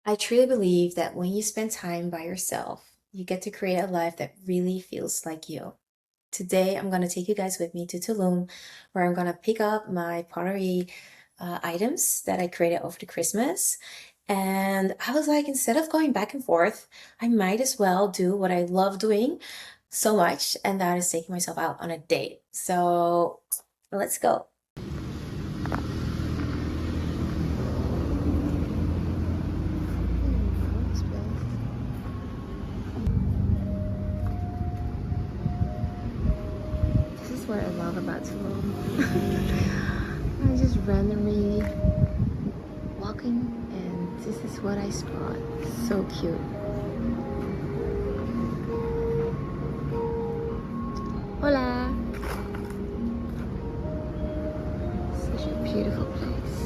I truly believe that when you spend time by yourself, you get to create a life that really feels like you. Today, I'm going to take you guys with me to Tulum, where I'm going to pick up my pottery items that I created over the Christmas. And I was like, instead of going back and forth, I might as well do what I love doing so much, and that is taking myself out on a date. So let's go. This is what I love about Tulum. I'm just randomly walking, and this is what I spot. So cute. Hola! Such a beautiful place.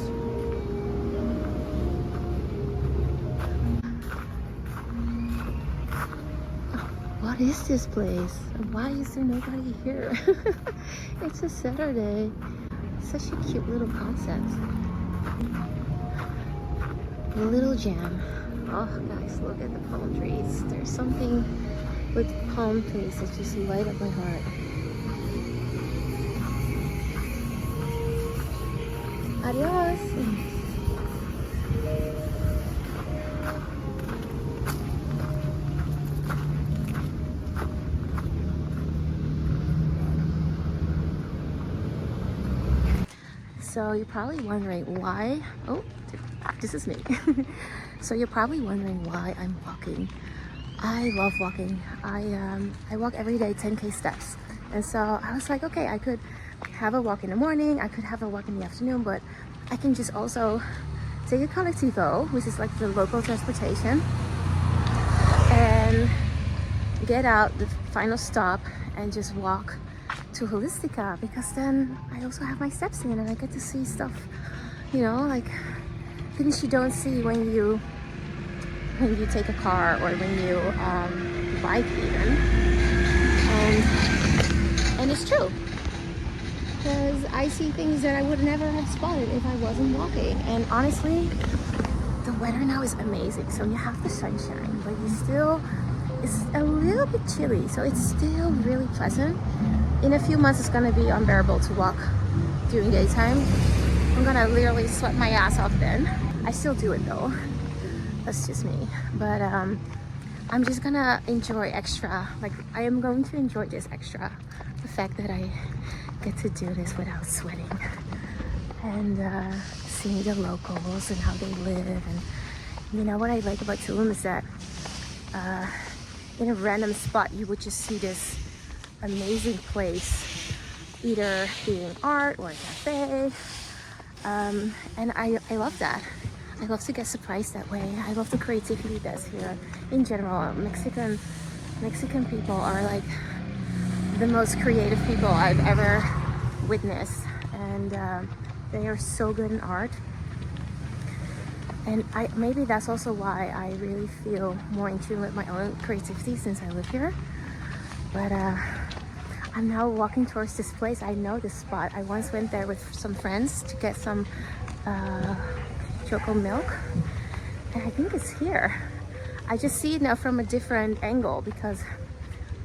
What is this place? Why is there nobody here? It's a Saturday. Such a cute little concept. A little jam. Oh, guys, look at the palm trees. There's something with palm trees that just light up my heart. Adios! So you're probably wondering why, oh, this is me. So you're probably wondering why I'm walking. I love walking. I walk every day 10K steps. And so I was like, okay, I could have a walk in the morning, I could have a walk in the afternoon, but I can just also take a colectivo, which is like the local transportation, and get out the final stop and just walk to Holistica, because then I also have my steps in and I get to see stuff, you know, like things you don't see when you take a car or when you bike even. And it's true, because I see things that I would never have spotted if I wasn't walking. And honestly, the weather now is amazing. So you have the sunshine, but it's a little bit chilly, so it's still really pleasant. In a few months, it's gonna be unbearable to walk during daytime. I'm gonna literally sweat my ass off then. I still do it though. That's just me. But I'm just gonna enjoy extra. Like, I am going to enjoy this extra. The fact that I get to do this without sweating. And seeing the locals and how they live. And you know what I like about Tulum is that in a random spot, you would just see this amazing place, either being art or a cafe, and I love that. I love to get surprised that way. I love the creativity that's here in general. Mexican people are like the most creative people I've ever witnessed, and they are so good in art. And maybe that's also why I really feel more in tune with my own creativity since I live here. But I'm now walking towards this place. I know this spot. I once went there with some friends to get some choco milk, and I think it's here. I just see it now from a different angle because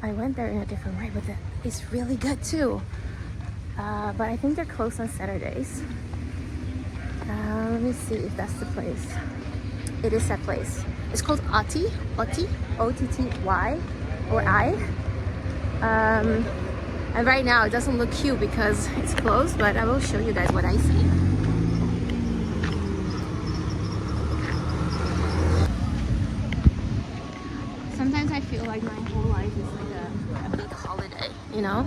I went there in a different way, but it's really good too. But I think they're closed on Saturdays. Let me see if that's the place. It is that place. It's called Oti, O-T-T-Y or I. And right now it doesn't look cute because it's closed, but I will show you guys what I see. Sometimes I feel like my whole life is like a big holiday, you know?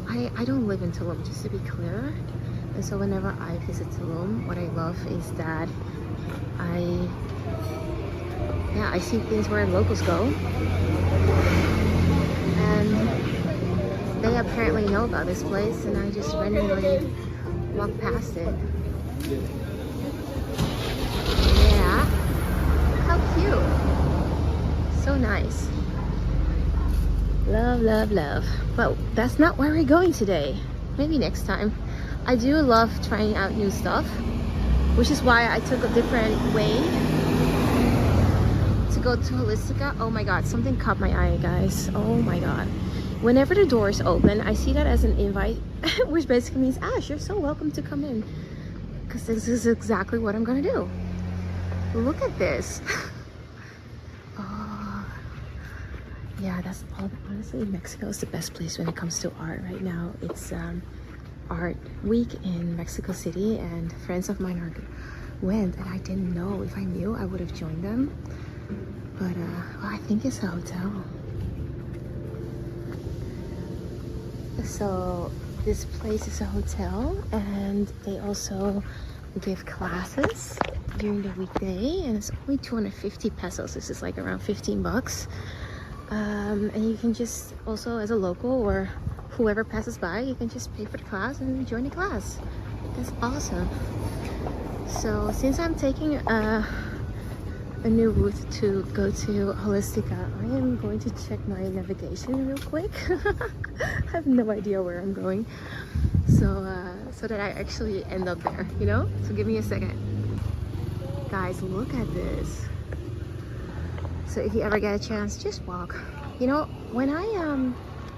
I don't live in Tulum, just to be clear. And so whenever I visit Tulum, what I love is that I see things where locals go. And they apparently know about this place, and I just randomly walk past it. Yeah, how cute. So nice. Love, love, love. But that's not where we're going today. Maybe next time. I do love trying out new stuff, which is why I took a different way go to Holistica, oh my god, something caught my eye, guys. Oh my god. Whenever the doors open, I see that as an invite, which basically means, Ash, you're so welcome to come in. Because this is exactly what I'm gonna do. Look at this. Oh, yeah, that's all. Honestly, Mexico is the best place when it comes to art right now. It's art week in Mexico City, and friends of mine went, and I didn't know. If I knew, I would have joined them. But well, I think it's a hotel. So this place is a hotel, and they also give classes during the weekday, and it's only 250 pesos. This is like around 15 bucks. And you can just also, as a local or whoever passes by, you can just pay for the class and join the class. That's awesome. So since I'm taking a new route to go to Holistica, I am going to check my navigation real quick. I have no idea where I'm going, so that I actually end up there, you know? So give me a second. Guys, look at this. So if you ever get a chance, just walk. You know, when I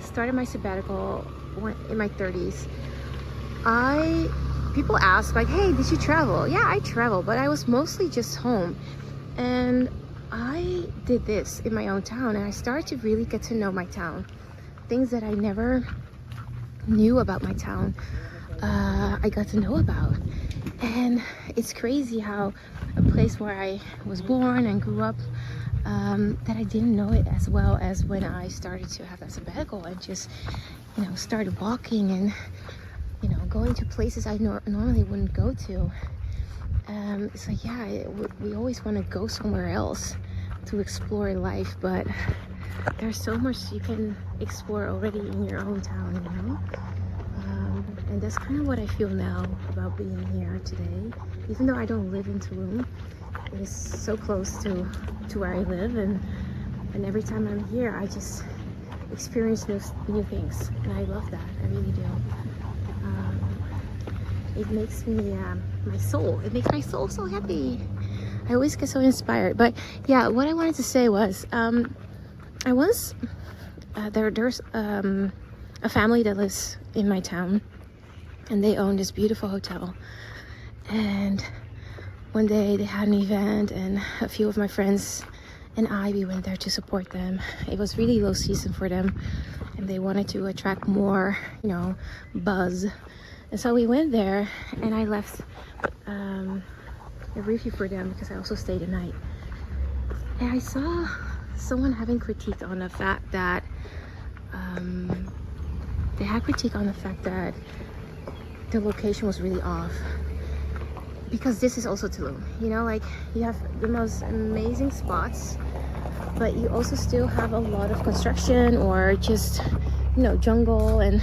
started my sabbatical in my 30s, people ask like, hey, did you travel? Yeah, I traveled, but I was mostly just home. And I did this in my own town, and I started to really get to know my town. Things that I never knew about my town, I got to know about. And it's crazy how a place where I was born and grew up, that I didn't know it as well as when I started to have that sabbatical and just, you know, started walking and, you know, going to places I normally wouldn't go to. It's like, yeah, we always want to go somewhere else to explore life, but there's so much you can explore already in your own town, you know? And that's kind of what I feel now about being here today. Even though I don't live in Tulum, it is so close to where I live, and every time I'm here, I just experience new things, and I love that. I really do. It makes me it makes my soul so happy. I always get so inspired. But yeah, what I wanted to say was, I was there's a family that lives in my town, and they own this beautiful hotel. And one day they had an event, and a few of my friends and we went there to support them. It was really low season for them, and they wanted to attract more, you know, buzz. And so we went there, and I left a review for them because I also stayed a night. And I saw someone having critique on the fact that they had critique on the fact that the location was really off. Because this is also Tulum, you know, like you have the most amazing spots, but you also still have a lot of construction or just, you know, jungle, and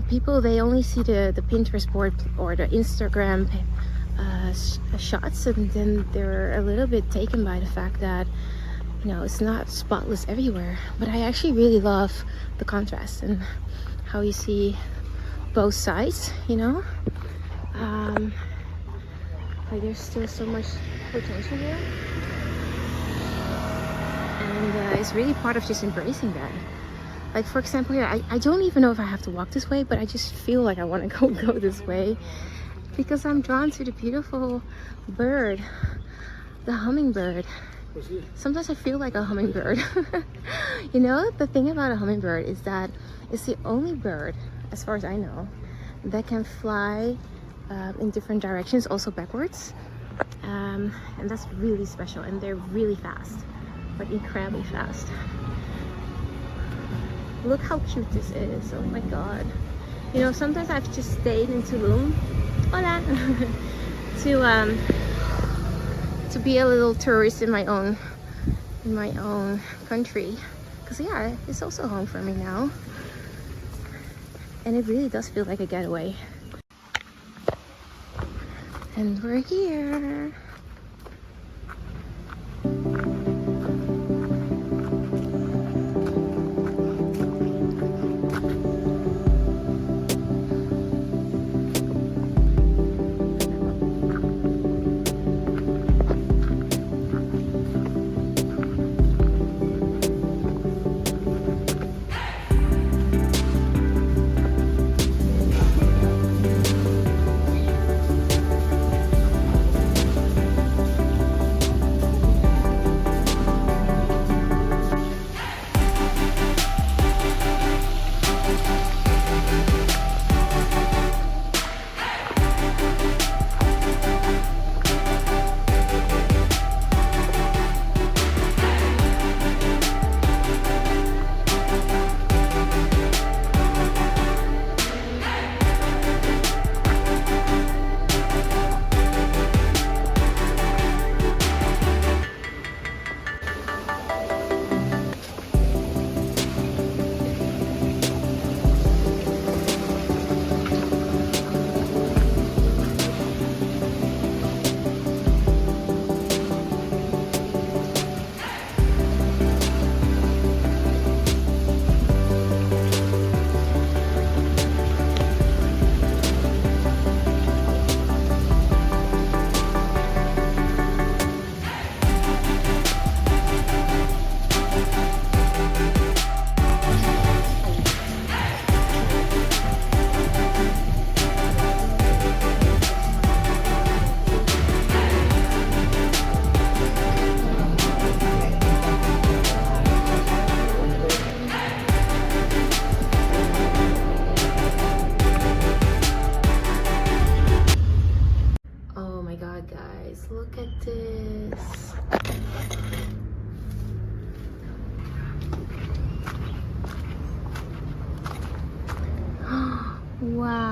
people, they only see the Pinterest board or the Instagram shots, and then they're a little bit taken by the fact that, you know, it's not spotless everywhere. But I actually really love the contrast and how you see both sides, you know. Like there's still so much potential here, and it's really part of just embracing that. Like for example here, I don't even know if I have to walk this way, but I just feel like I want to go this way because I'm drawn to the beautiful bird, the hummingbird. Sometimes I feel like a hummingbird. You know, the thing about a hummingbird is that it's the only bird, as far as I know, that can fly in different directions, also backwards, and that's really special. And they're really fast, like incredibly fast. Look how cute this is. Oh my god. You know, sometimes I've just stayed in Tulum, hola, to be a little tourist in my own country, because yeah, it's also home for me now, and it really does feel like a getaway. And we're here. look at this. Wow.